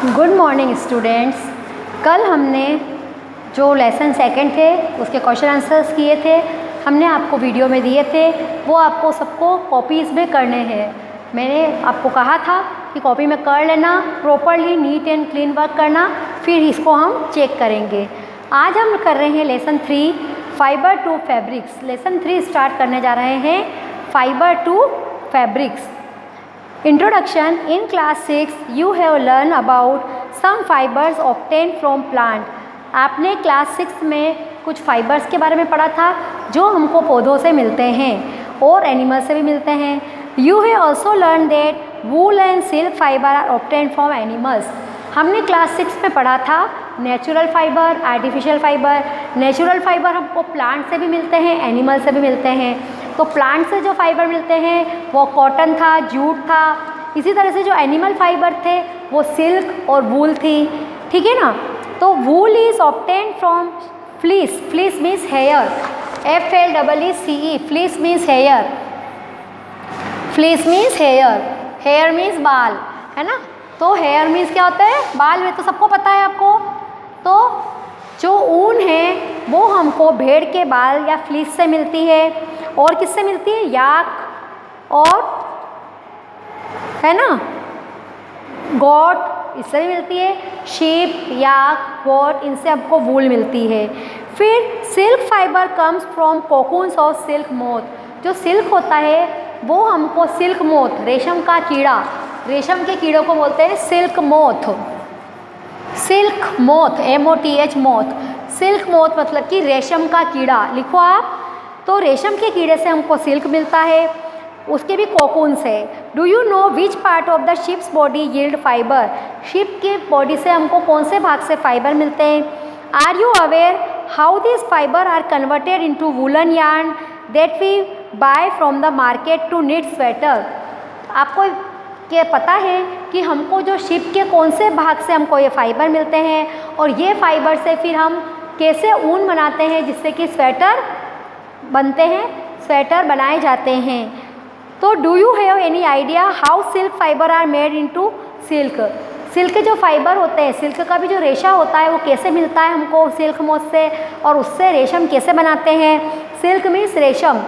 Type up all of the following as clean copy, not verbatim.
Good morning students. कल हमने जो लेसन सेकंड थे उसके क्वेश्चन आंसर्स किए थे, हमने आपको वीडियो में दिए थे, वो आपको सबको कॉपीज़ में करने हैं। मैंने आपको कहा था कि कॉपी में कर लेना, properly neat and clean work करना, फिर इसको हम चेक करेंगे। आज हम कर रहे हैं lesson 3 fibre to fabrics. Lesson 3 start करने जा रहे हैं fibre to fabrics. Introduction. In class 6 you have learned about some fibers obtained from plant. आपने क्लास 6 में कुछ फाइबर्स के बारे में पढ़ा था जो हमको पौधों से मिलते हैं और एनिमल से भी मिलते हैं। You have also learned that wool and silk fiber are obtained from animals. हमने क्लास 6 में पढ़ा था natural fibre, artificial fibre. Natural fibre हमको प्लांट से भी मिलते हैं, एनिमल से भी मिलते हैं। तो प्लांट से जो फाइबर मिलते हैं वो कॉटन था, जूट था। इसी तरह से जो एनिमल फाइबर थे वो सिल्क और वूल थी, ठीक है ना। तो wool is obtained from fleece. Fleece means hair, FLEECE। Fleece means hair, fleece means hair, hair means बाल, है ना। तो हेयर मीन्स क्या होता है, बाल में तो सबको पता है आपको। तो जो ऊन है वो हमको भेड़ के बाल या फ्लीस से मिलती है। और किससे मिलती है, याक और, है ना, गोट, इससे भी मिलती है। शीप, याक, गोट, इनसे हमको वूल मिलती है। फिर silk fibre comes from cocoons of silk moth. जो सिल्क होता है वो हमको सिल्क मोथ, रेशम का कीड़ा, रेशम के कीड़ों को बोलते हैं silk moth. Silk moth, MOTH moth. Silk moth मतलब कि रेशम का कीड़ा, लिखो आप। तो रेशम के कीड़े से हमको सिल्क मिलता है, उसके भी कोकून से। Do you know which part of the sheep's body yield fibre. Sheep के बॉडी से हमको कौन से भाग से फाइबर मिलते हैं। Are you aware how this fibre are converted into woollen yarn that we buy from the market to knit sweater. आपको क्या पता है कि हमको जो शिप के कौन से भाग से हमको ये फाइबर मिलते हैं और ये फाइबर से फिर हम कैसे ऊन बनाते हैं जिससे कि स्वेटर बनते हैं, स्वेटर बनाए जाते हैं। तो do you have any idea how silk fibre are made into silk. Silk के जो फाइबर होते हैं, सिल्क का भी जो रेशा होता है वो कैसे मिलता है हमको सिल्क मोथ से, और उससे रेशम कैसे बनाते हैं। सिल्क मीन्स रेशम,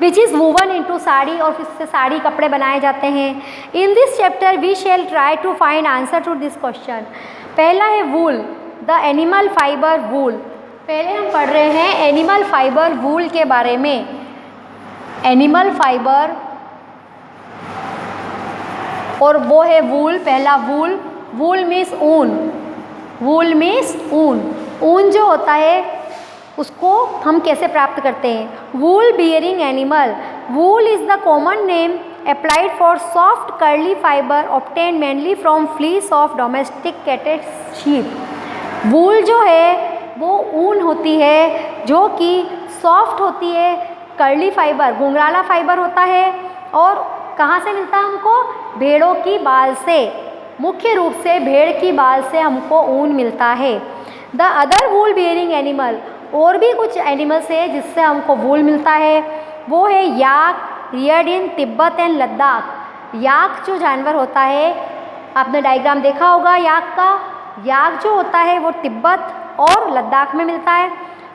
which is woven into sari, और इससे साड़ी कपड़े बनाए जाते हैं। In this chapter we shall try to find answer to this question. पहला है wool, the animal fibre wool. पहले हम पढ़ रहे हैं एनिमल फाइबर वूल के बारे में। एनिमल फाइबर और वो है वूल। पहला वूल, वूल मीन्स ऊन, वूल मीन्स ऊन। ऊन जो होता है उसको हम कैसे प्राप्त करते हैं। Wool bearing animal, wool is the common name applied for soft curly fibre obtain mainly from fleece of domesticated sheep. Wool जो है वो ऊन होती है जो कि सॉफ्ट होती है, कर्ली फाइबर, घुंघराला फाइबर होता है। और कहाँ से मिलता है हमको, भेड़ों की बाल से, मुख्य रूप से भेड़ की बाल से हमको ऊन मिलता है। The other wool bearing animal, और भी कुछ एनिमल्स है जिससे हमको वूल मिलता है, वो है yak, reared in Tibet and Ladakh. Yak जो जानवर होता है, आपने डायग्राम देखा होगा याक का। याक जो होता है वो तिब्बत और लद्दाख में मिलता है।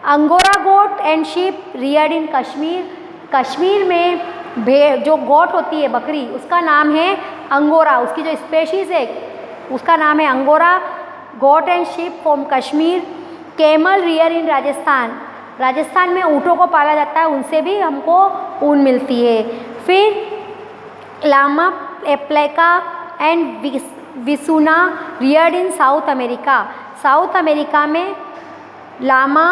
Angora goat and sheep reared in Kashmir. Kashmir में भेड़ जो गोट होती है, बकरी, उसका नाम है अंगोरा, उसकी जो स्पेशीज़ है उसका नाम है angora. Goat and sheep from Kashmir. Camel rear in Rajasthan, Rajasthan में ऊँटों को पाला जाता है, उनसे भी हमको ऊन मिलती है। फिर लामा एप्लेका and vicuna reared in South America. South America में लामा,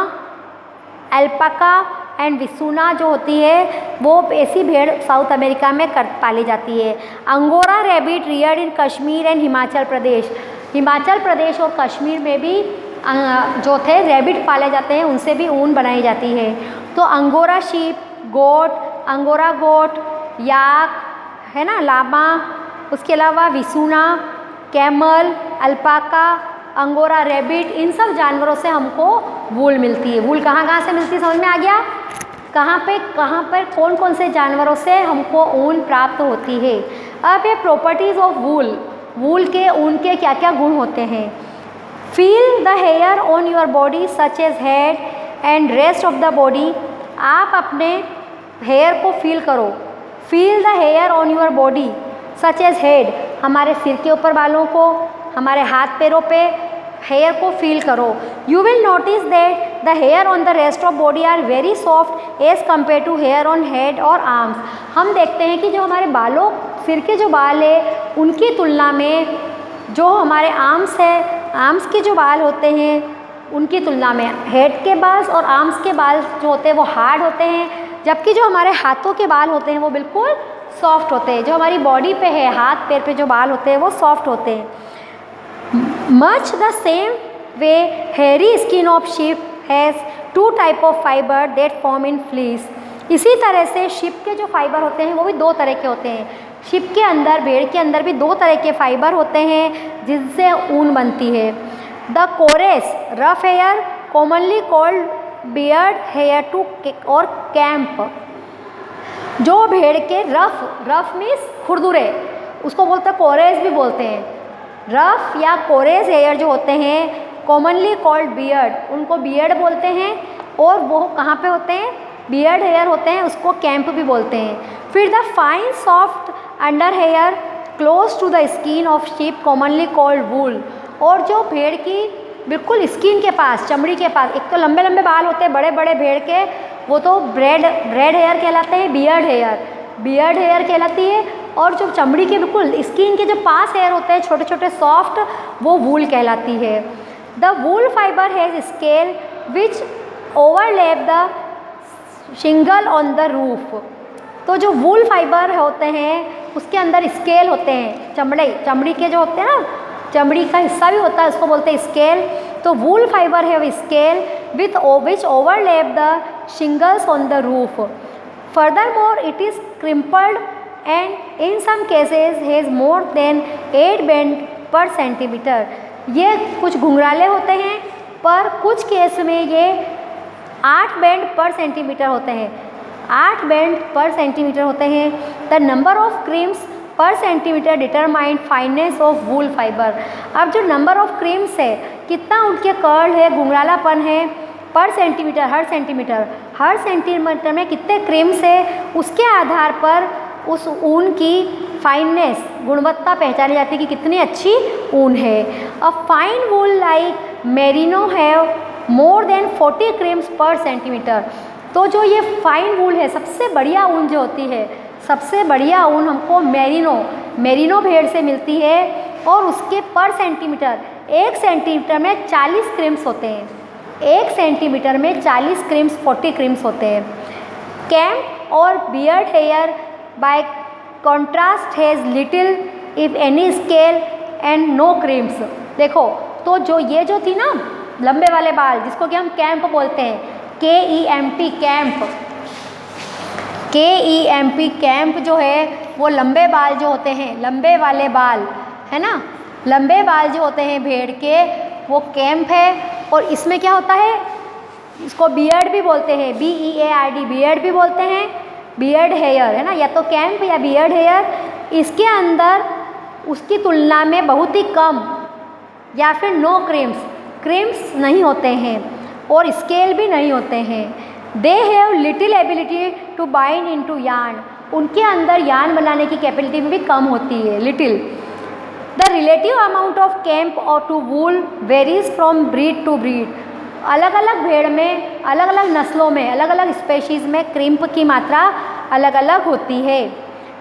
अल्पाका एंड विसुना जो होती है वो ऐसी भेड़ साउथ अमेरिका में पाली जाती है। Angora rabbit reared in Kashmir and Himachal Pradesh. Himachal Pradesh और कश्मीर में भी जो थे रैबिट पाले जाते हैं, उनसे भी ऊन बनाई जाती है। तो अंगोरा शीप, गोट, अंगोरा गोट, याक, है ना, लामा, उसके अलावा विसुना, कैमल, अल्पाका, अंगोरा रैबिट, इन सब जानवरों से हमको वूल मिलती है। वूल कहाँ कहाँ से मिलती है, समझ में आ गया। कहाँ पर कौन कौन से जानवरों से हमको ऊन प्राप्त होती है। अब ये प्रॉपर्टीज़ ऑफ वूल, वूल के, ऊन के क्या क्या गुण होते हैं। Feel the hair on your body such as head and rest of the body. आप अपने हेयर को फील करो। Feel the hair on your body such as head, हमारे सिर के ऊपर बालों को, हमारे हाथ पैरों पे हेयर को फील करो। You will notice that the hair on the rest of body are very soft as compare to hair on head और आर्म्स। हम देखते हैं कि जो हमारे बालों, सिर के जो बाल है उनकी तुलना में जो हमारे आर्म्स है, आर्म्स के जो बाल होते हैं उनकी तुलना में हेड के बाल और आर्म्स के बाल जो होते हैं वो हार्ड होते हैं, जबकि जो हमारे हाथों के बाल होते हैं वो बिल्कुल सॉफ्ट होते हैं। जो हमारी बॉडी पे है, हाथ पैर पे जो बाल होते हैं वो सॉफ्ट होते हैं। Much the same way, hairy skin of sheep has two type of fiber that form in fleece. इसी तरह से शिप के जो फाइबर होते हैं वो भी दो तरह के होते हैं। शिप के अंदर, भेड़ के अंदर भी दो तरह के फाइबर होते हैं जिनसे ऊन बनती है। The coarse rough hair commonly called beard hair too और कैम्प। जो भेड़ के रफ मीन्स खुरदुरे, उसको बोलते हैं कोरेस भी बोलते हैं। रफ या कोरेस हेयर जो होते हैं कॉमनली कॉल्ड बियर्ड, उनको बियर्ड बोलते हैं। और वो कहाँ पे होते हैं, बियर्ड हेयर होते हैं, उसको कैम्प भी बोलते हैं। फिर the fine soft under hair close to the skin of sheep commonly called wool. और जो भेड़ की बिल्कुल स्किन के पास, चमड़ी के पास, एक तो लंबे लंबे बाल होते हैं बड़े बड़े भेड़ के, वो तो ब्रेड हेयर कहलाते हैं, बियर्ड हेयर कहलाती है। और जो चमड़ी के बिल्कुल स्किन के जो पास हेयर होते हैं छोटे छोटे सॉफ्ट, वो वूल कहलाती है। The wool fibre has scale which overlap the shingle on the roof. तो जो वूल फाइबर होते हैं उसके अंदर स्केल होते हैं, चमड़ी के जो होते हैं ना, चमड़ी का हिस्सा भी होता है, उसको बोलते हैं स्केल। तो वूल फाइबर है scale which overlap the shingles on the roof. Furthermore, it is crimpled and in some cases has more than 8 bend per centimeter. ये कुछ घुंघराले होते हैं पर कुछ केस में ये 8 बेंड पर सेंटीमीटर होते हैं, 8 बेंड पर सेंटीमीटर होते हैं। द नंबर ऑफ क्रीम्स पर centimetre determined finance of wool fibre. अब जो नंबर ऑफ क्रीम्स है, कितना उनके कर्ल है, घुंघरालापन है पर सेंटीमीटर, हर सेंटीमीटर में कितने क्रीम्स है, उसके आधार पर उस ऊन की फाइननेस, गुणवत्ता पहचानी जाती है कि कितनी अच्छी ऊन है। A fine wool like merino have more than 40 creams पर सेंटीमीटर। तो जो ये फाइन वूल है, सबसे बढ़िया ऊन जो होती है, सबसे बढ़िया ऊन हमको मेरिनो भेड़ से मिलती है। और उसके पर सेंटीमीटर, 1 सेंटीमीटर में 40 क्रीम्स होते हैं, 1 सेंटीमीटर में 40 क्रीम्स, 40 क्रीम्स होते हैं। कैम्प और beard hair by contrast has little if any scale and no crimps. देखो तो जो ये जो थी ना लंबे वाले बाल, जिसको कि हम कैम्प बोलते हैं, KEMP कैम्प जो है वो लंबे बाल जो होते हैं, लंबे वाले बाल है ना, लंबे बाल जो होते हैं भेड़ के, वो कैम्प है। और इसमें क्या होता है, इसको बियर्ड भी बोलते हैं, BEARD बियर्ड भी बोलते हैं, बियर्ड हेयर है ना, या तो कैम्प या बियर्ड हेयर। इसके अंदर उसकी तुलना में बहुत ही कम या फिर नो क्रीम्स नहीं होते हैं और स्केल भी नहीं होते हैं। They have little ability to bind into yarn. उनके अंदर यार्न बनाने की कैपेबिलिटी भी कम होती है, little. The relative amount of kemp और to wool varies from breed to breed. अलग अलग भेड़ में, अलग अलग नस्लों में, अलग अलग स्पेशीज़ में क्रिम्प की मात्रा अलग अलग होती है।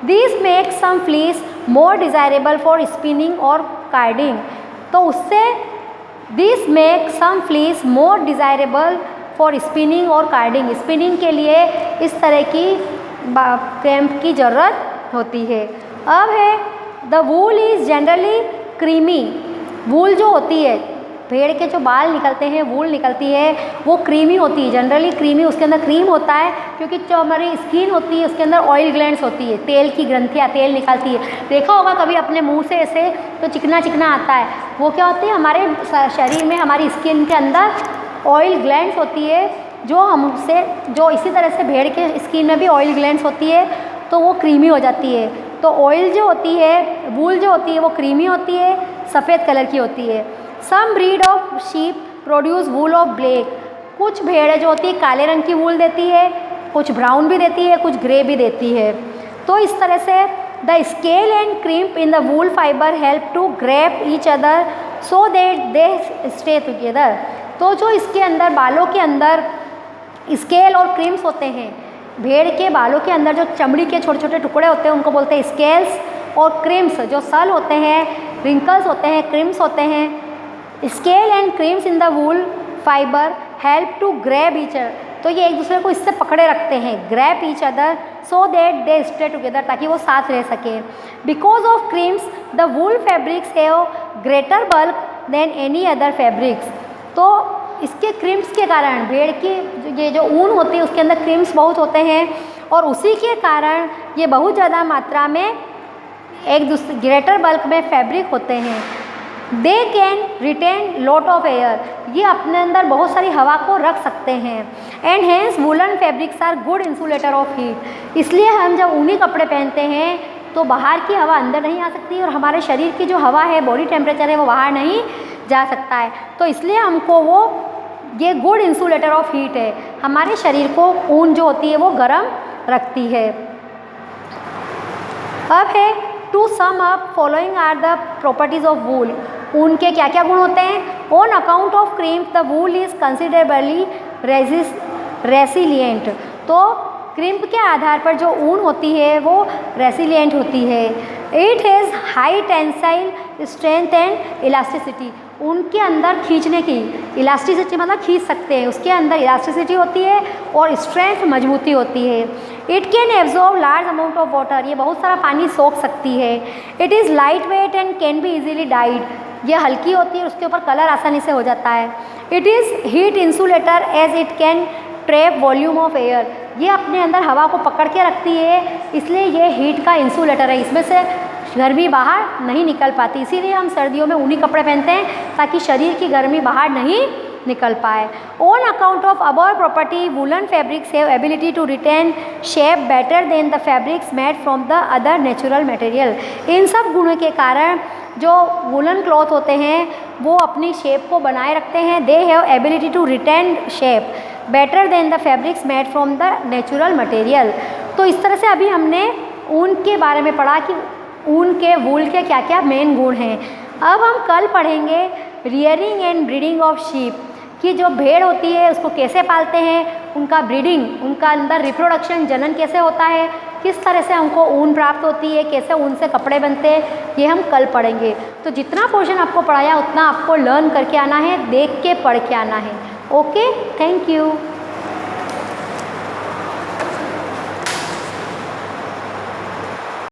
This make some fleece more desirable for spinning और कार्डिंग। तो उससे this make some fleece more desirable for spinning और कार्डिंग। स्पिनिंग के लिए इस तरह की कैम्प की ज़रूरत होती है। अब है the wool is generally creamy. Wool जो होती है, भेड़ के जो बाल निकलते हैं, वूल निकलती है, वो क्रीमी होती है, जनरली क्रीमी। उसके अंदर क्रीम होता है क्योंकि जो हमारी स्किन होती है उसके अंदर ऑयल ग्लैंड्स होती है, तेल की ग्रंथियाँ, तेल निकलती है। देखा होगा कभी अपने मुंह से ऐसे तो चिकना चिकना आता है, वो क्या होती है, हमारे शरीर में, हमारी स्किन के अंदर ऑयल ग्लैंड्स होती है, जो इसी तरह से भेड़ के स्किन में भी ऑयल ग्लैंड्स होती है, तो वो क्रीमी हो जाती है। तो ऑयल जो होती है, वूल जो होती है वो क्रीमी होती है, सफ़ेद कलर की होती है। Some breed of sheep produce wool of black, कुछ भेड़ें जो होती है काले रंग की वूल देती है, कुछ ब्राउन भी देती है, कुछ ग्रे भी देती है। तो इस तरह से the scale and crimp in the wool fibre help to grab each other so that they stay together. तो जो इसके अंदर बालों के अंदर स्केल और क्रिम्स होते हैं, भेड़ के बालों के अंदर जो चमड़ी के छोटे छोटे टुकड़े होते हैं उनको बोलते हैं स्केल्स, और क्रिम्स जो सल होते हैं, रिंकल्स होते हैं, क्रिम्स होते हैं। Scale and crimps in the wool fibre help to grab each other, तो ये एक दूसरे को इससे पकड़े रखते हैं, grab each other so that they stay together, ताकि वो साथ रह सके। Because of crimps the wool fabrics have greater bulk than any other fabrics. तो इसके क्रिम्स के कारण, भेड़ की ये जो ऊन होती है उसके अंदर क्रिम्स बहुत होते हैं, और उसी के कारण ये बहुत ज़्यादा मात्रा में एक दूसरे ग्रेटर बल्क में फैब्रिक होते हैं। They can retain lot of air, ये अपने अंदर बहुत सारी हवा को रख सकते हैं। And hence woollen fabrics are good insulator of heat, इसलिए हम जब ऊनी कपड़े पहनते हैं तो बाहर की हवा अंदर नहीं आ सकती, और हमारे शरीर की जो हवा है, बॉडी टेम्परेचर है, वो बाहर नहीं जा सकता है। तो इसलिए हमको वो ये गुड इंसुलेटर ऑफ हीट है, हमारे शरीर को ऊन जो होती है वो गर्म रखती है। अब है to sum up following are the properties of wool, ऊन के क्या क्या गुण होते हैं। On account of crimp the wool is considerably resilient, तो क्रिम्प के आधार पर जो ऊन होती है वो रेसिलिएंट होती है। It has high tensile strength and elasticity, उनके अंदर खींचने की इलास्टिसिटी मतलब खींच सकते हैं, उसके अंदर इलास्टिसिटी होती है और स्ट्रेंथ मजबूती होती है। It can absorb large amount of water, ये बहुत सारा पानी सोख सकती है। It is light weight and can be easily died, ये हल्की होती है, उसके ऊपर कलर आसानी से हो जाता है। It is heat insulator as it can trap volume of air, ये अपने अंदर हवा को पकड़ के रखती है, इसलिए ये हीट का इंसुलेटर है, इसमें से गर्मी बाहर नहीं निकल पाती। इसीलिए हम सर्दियों में ऊनी कपड़े पहनते हैं ताकि शरीर की गर्मी बाहर नहीं निकल पाए। On account of above property woollen fabrics have ability to retain shape better than the fabrics made from the other natural material, इन सब गुणों के कारण जो वुलन क्लॉथ होते हैं वो अपनी शेप को बनाए रखते हैं। They have ability to retain shape better than the fabrics made from the natural material. तो इस तरह से अभी हमने ऊन के बारे में पढ़ा कि ऊन के वूल के क्या क्या मेन गुण हैं। अब हम कल पढ़ेंगे rearing and breeding of sheep, कि जो भेड़ होती है उसको कैसे पालते हैं, उनका ब्रीडिंग, उनका अंदर रिप्रोडक्शन जनन कैसे होता है, किस तरह से हमको ऊन प्राप्त होती है, कैसे ऊन से कपड़े बनते हैं, ये हम कल पढ़ेंगे। तो जितना पोर्शन आपको पढ़ाया उतना आपको लर्न करके आना है, देख के पढ़ के आना है। Okay, thank you.